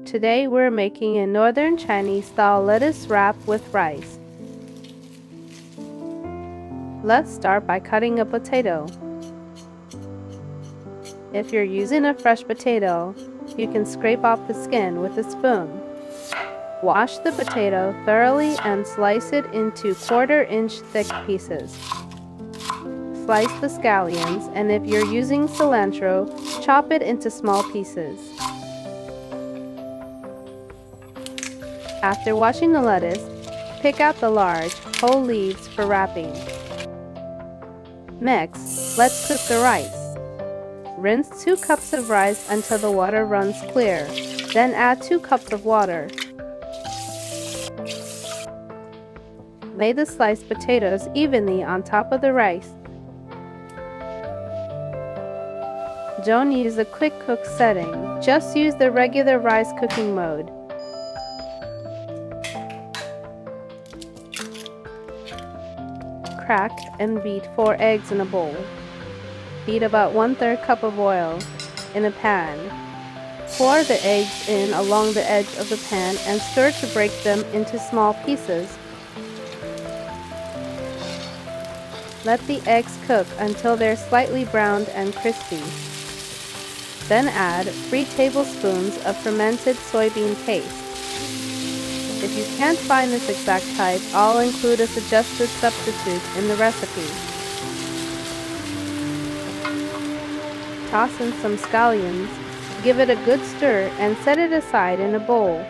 Today we're making a northern Chinese style lettuce wrap with rice. Let's start by cutting a potato. If you're using a fresh potato, you can scrape off the skin with a spoon. Wash the potato thoroughly and slice it into 1/4-inch thick pieces. Slice the scallions, and if you're using cilantro, chop it into small pieces. After washing the lettuce, pick out the large, whole leaves for wrapping. Next, let's cook the rice. Rinse 2 cups of rice until the water runs clear, then add 2 cups of water. Lay the sliced potatoes evenly on top of the rice. Don't use a quick cook setting, just use the regular rice cooking mode. Crack and beat 4 eggs in a bowl. Heat about 1/3 cup of oil in a pan. Pour the eggs in along the edge of the pan and stir to break them into small pieces. Let the eggs cook until they're slightly browned and crispy. Then add 3 tablespoons of fermented soybean paste. If you can't find this exact type, I'll include a suggested substitute in the recipe. Toss in some scallions, give it a good stir, and set it aside in a bowl.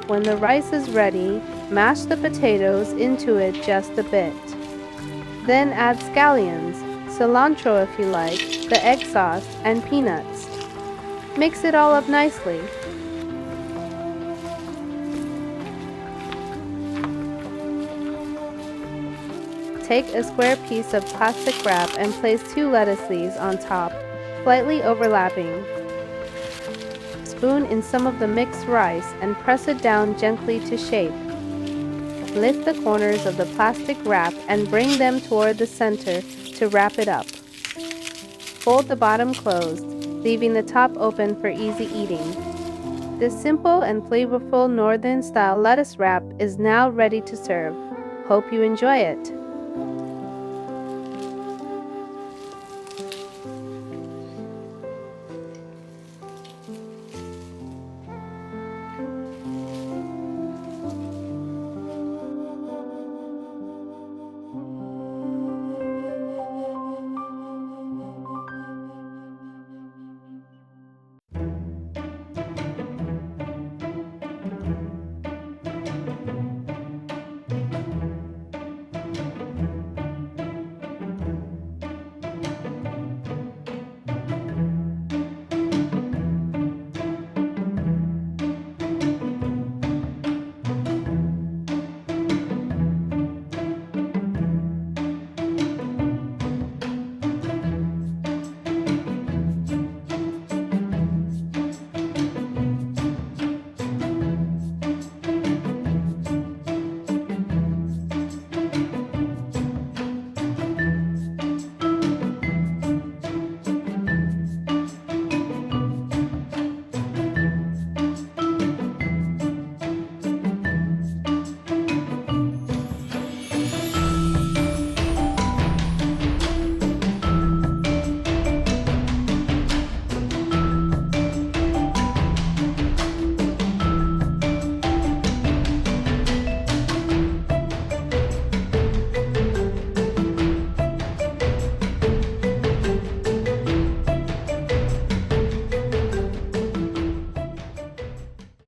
When the rice is ready, mash the potatoes into it just a bit. Then add scallions, cilantro if you like, the egg sauce, and peanuts. Mix it all up nicely. Take a square piece of plastic wrap and place 2 lettuce leaves on top, slightly overlapping. Spoon in some of the mixed rice and press it down gently to shape. Lift the corners of the plastic wrap and bring them toward the center to wrap it up. Fold the bottom closed, leaving the top open for easy eating. This simple and flavorful northern style lettuce wrap is now ready to serve. Hope you enjoy it.